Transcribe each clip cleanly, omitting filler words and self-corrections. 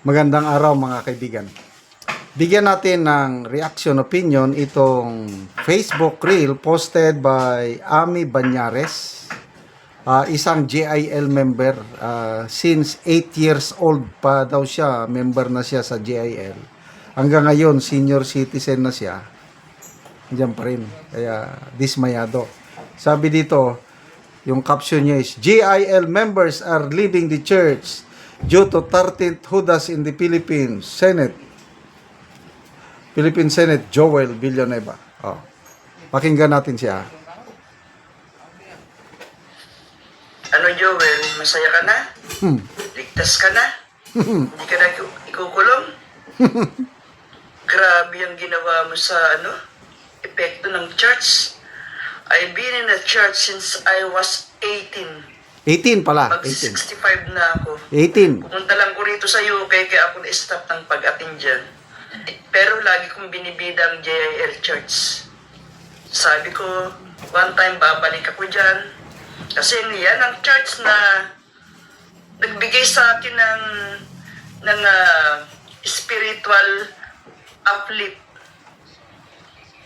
Magandang araw mga kaibigan. Bigyan natin ng reaction opinion itong Facebook reel posted by Ami Banyares, isang JIL member. Since 8 years old pa daw siya, member na siya sa JIL. Hanggang ngayon, senior citizen na siya. Diyan pa rin. Kaya dismayado. Sabi dito, yung caption niya is, JIL members are leaving the church due to 13th Judas in the Philippines Senate. Philippine Senate, Joel Villanueva. Oh. Pakinggan natin siya. Ano Joel, masaya ka na? Ligtas ka na? Hindi ka na ikukulong? Grabe ang ginawa mo sa epekto ng church. I've been in the church since I was 18. 18 pala. Mag 18. 65 na ako. 18. Pumunta lang ko rito sa UK kaya ako na-stop ng pag-attend dyan. Pero lagi kong binibida ang JIL Church. Sabi ko, one time babalik ako dyan. Kasi yan ang church na nagbigay sa akin ng spiritual uplift.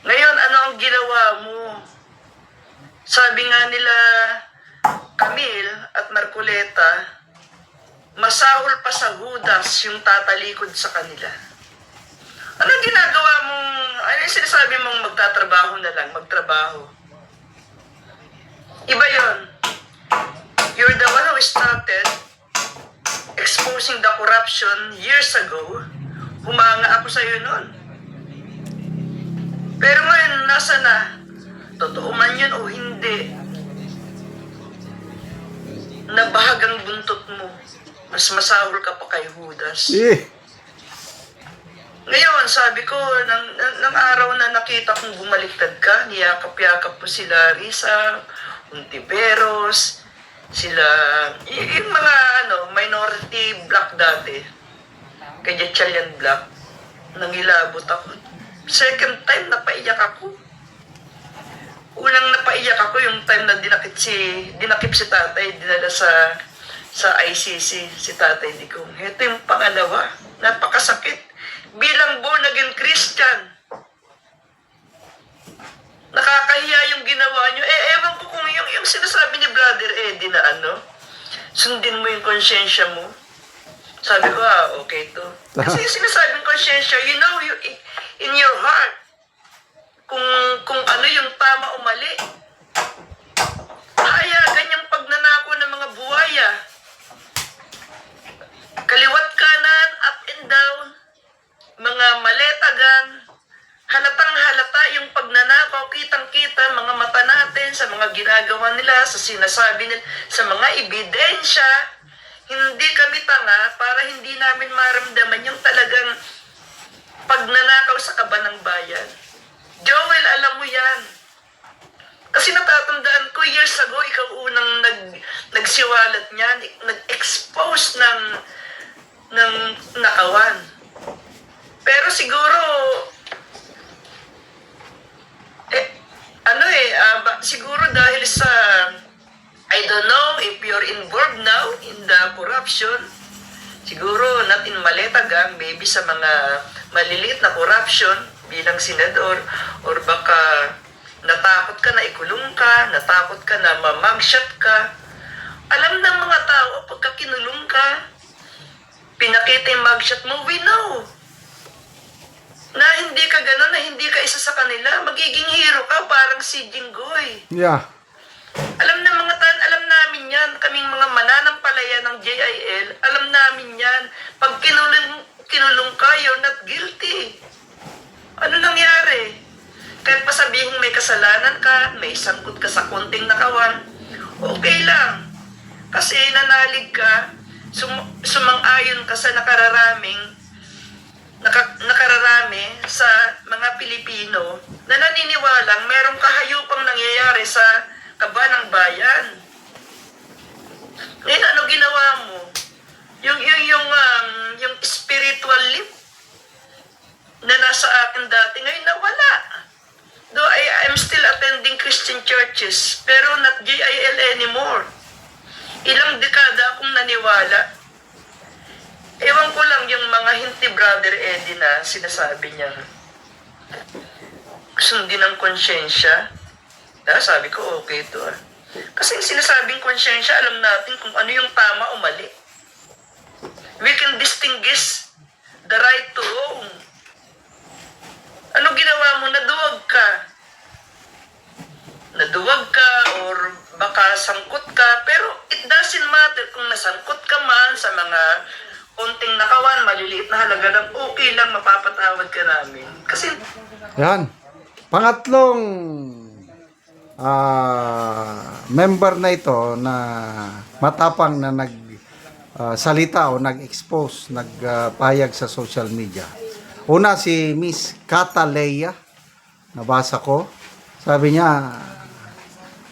Ngayon, ano ang ginawa mo? Sabi nga nila, Camille at Marcoleta, masahol pa sa Judas yung tatalikod sa kanila. Anong ginagawa mong, ano yung sinasabi mong magtatrabaho na lang, magtrabaho? Iba yon. You're the one who started exposing the corruption years ago. Humanga ako sa iyo noon. Pero ngayon, nasa na? Totoo man yun o hindi, nabahagang buntot mo. Mas masahol ka pa kay Judas. Ngayon, sabi ko, ng araw na nakita kong bumaliktad ka, niyakap-yakap po sila Risa, Untiveros, sila, yung mga minority black dati, kay Jetchalian Black, nangilabot ako. Second time, napaiyak ako. Unang napaiyak ako yung time na dinakip si tatay, dinala sa ICC si tatay Digong. Ito yung pangalawa, napakasakit. Bilang born again Christian, nakakahiya yung ginawa nyo. Ewan ko kung yung sinasabi ni Brother Eddie na sundin mo yung konsyensya mo. Sabi ko, okay to. Kasi yung sinasabing konsyensya, you know, in your heart, kung ano yung tama o mali. Kaya ganyang pagnanako ng mga buwaya. Kaliwat kanan, up and down, mga maletagan, halatang halata yung pagnanakaw, kitang-kita, mga mata natin sa mga ginagawa nila, sa sinasabi nila, sa mga ebidensya. Hindi kami tanga para hindi namin maramdaman yung talagang pagnanakaw sa kaban ng bayan. Joel, alam mo yan. Kasi natatandaan ko, years ago, ikaw unang nagsiwalat niyan, nag-expose ng nakawan. Pero siguro, siguro dahil sa, I don't know if you're involved now in the corruption, siguro not in Maletagang, maybe sa mga maliliit na corruption bilang senador, or baka natakot ka na ikulong ka, natakot ka na mamagshot ka. Alam ng mga tao, pagka kinulong ka, pinakita yung mugshot mo, we know na hindi ka gano'n, na hindi ka isa sa kanila. Magiging hero ka, parang si Jinggoy. Yeah. Alam namin yan, kaming mga mananampalaya ng JIL, alam namin yan. Pag kinulong ka, you're not guilty. Ano nangyari? Kahit pa sabihin may kasalanan ka, may sangkot ka sa konting nakawan, okay lang. Kasi nanalig ka, sumang-ayon ka sa nakararami sa mga Pilipino na naniniwalang merong kahayupang nangyayari sa kaba ng bayan. Ngayon, ano ginawa mo? Yung spiritual lift na nasa akin dati, ngayon nawala. Though I'm still attending Christian churches, pero not JIL anymore. Ilang dekada akong naniwala. Ewan ko lang yung mga hinti Brother Eddie na sinasabi niya, sundin ang konsyensya. Sabi ko, okay to ah. Kasi yung sinasabing konsyensya, alam natin kung ano yung tama o mali. We can distinguish the right to wrong. Ano ginawa mo? Naduwag ka. Naduwag ka or baka sangkot ka. Pero it doesn't matter kung nasangkot ka man sa mga konting nakawan, maliliit na halaga lang, okay lang, mapapatawad ka namin. Kasi Yan. Pangatlong member na ito na matapang na salita o nag-expose, nagpahayag sa social media. Una si Miss Cataleya, nabasa ko. Sabi niya,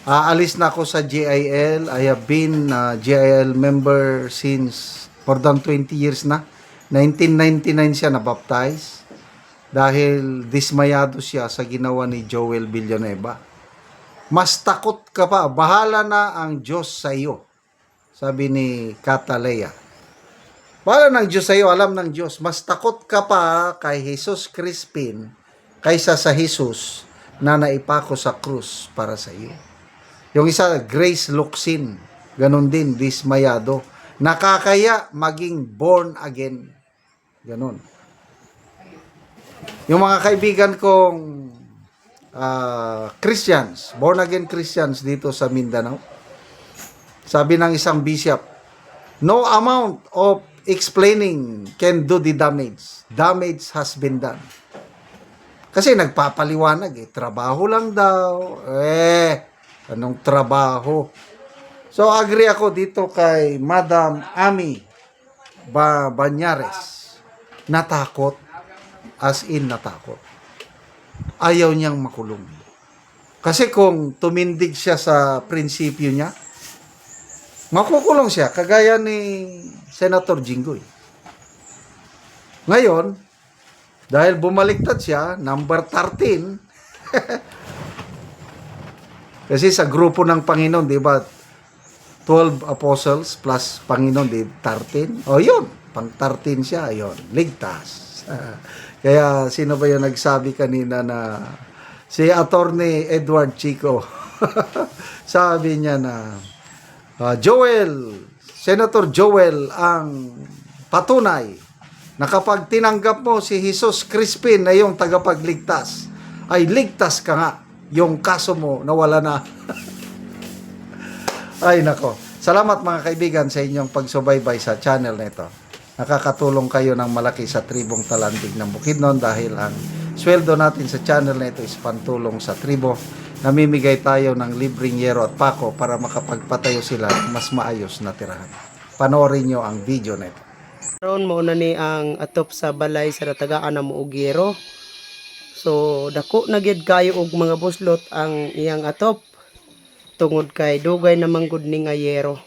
aalis na ako sa GIL. I have been GIL member since more than 20 years na. 1999 siya na-baptize dahil dismayado siya sa ginawa ni Joel Villanueva. Mas takot ka pa, bahala na ang Diyos sa iyo. Sabi ni Cataleya. Bahala ng Diyos sa iyo, alam ng Diyos. Mas takot ka pa kay Jesus Crispin kaysa sa Jesus na naipako sa krus para sa iyo. Yung isa, Grace Luxin, ganun din, dismayado. Nakakaya maging born again. Ganun. Yung mga kaibigan kong Christians, born again Christians dito sa Mindanao, sabi ng isang bishop, no amount of explaining can do the damage. Damage has been done. Kasi nagpapaliwanag trabaho lang daw. Anong trabaho? So agree ako dito kay Madam Ami Banyares. Natakot, as in natakot. Ayaw niyang makulong. Kasi kung tumindig siya sa prinsipyo niya, makukulong siya, kagaya ni Senator Jinggoy. Ngayon, dahil bumaliktad siya, number 13, kasi sa grupo ng Panginoon, di ba, 12 apostles plus Panginoon, di 13? O yun, pang 13 siya, yun, ligtas. Kaya sino ba yung nagsabi kanina na si Attorney Edward Chico sabi niya na Senator Joel ang patunay na kapag tinanggap mo si Jesus Crispin na yung tagapagligtas, ay ligtas ka nga, yung kaso mo nawala na. Ay nako, salamat mga kaibigan sa inyong pagsubaybay sa channel na ito. Nakakatulong kayo ng malaki sa tribong Talandig ng Bukidnon dahil ang sweldo natin sa channel na ito is pantulong sa tribo. Namimigay tayo ng libreng yero at pako para makapagpatayo sila ng mas maayos na tirahan. Panoorin nyo ang video na ito. Karon mo na ni ang atop sa balay sa tagaan na muugiro. So dako na gid kayo og mga buslot ang iyang atop tungod kay dugay na manggod ni nga yero.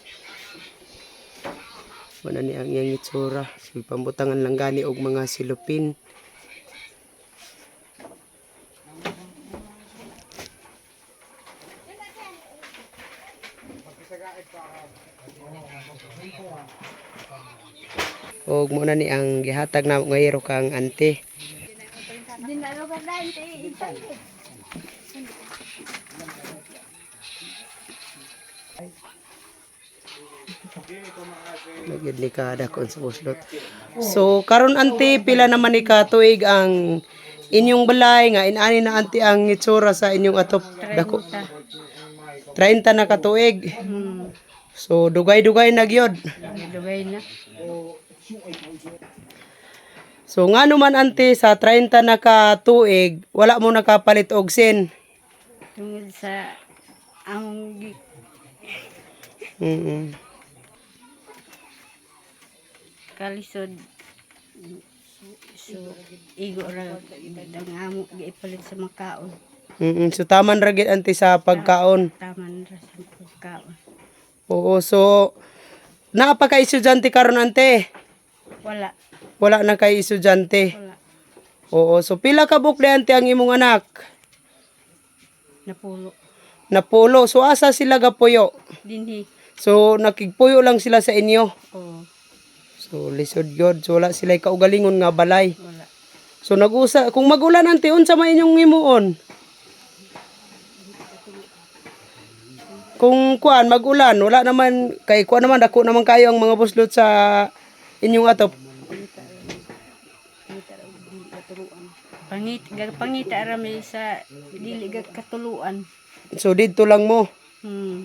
Mana ni ang iyang itsura. So pambutangan lang gani og mga silupin. Og mo na ni ang gihatag na nga yero kang ante. Nagyod ni kada kon sa buslot. So karon ante pila naman ni ka tuig ang inyong balay nga inani na ante ang itsura sa inyong atop dako. 30 na ka tuig. So dugay-dugay na gyud. Dugay na. So ngano man ante sa 30 na ka tuig wala mo nakapalit og sin. Tungod sa ang kalisod. So, igo ra dangamo giipalit sa makaon. So taman ra gyud ante sa pagkaon. Taman ra sa pagkaon. Oo, so naa pa kay estudyante karon ante. Wala. Wala na kay estudyante. Wala. Oo, so pila ka bukle ante ang imong anak? Napulo. Napulo. So asa sila gapuyo? Dinhi. So nakigpuyo lang sila sa inyo. Oh. So So lisod gyud, so wala sila kaugalingon nga balay. Wala. So nag-usa kung magulan ante unsa man inyong himuon? Kung kuan magulan, wala naman kay kuan naman dako naman kayo ang mga buslot sa inyong atop. Pangita rami sa dili gag katuluan. So didto lang mo.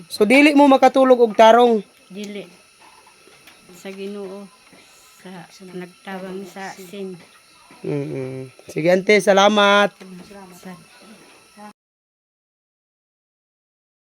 So dili mo makatulog og tarong. Dili sa Ginoo sa nagtawang sa sin. Sige ante, salamat. Sa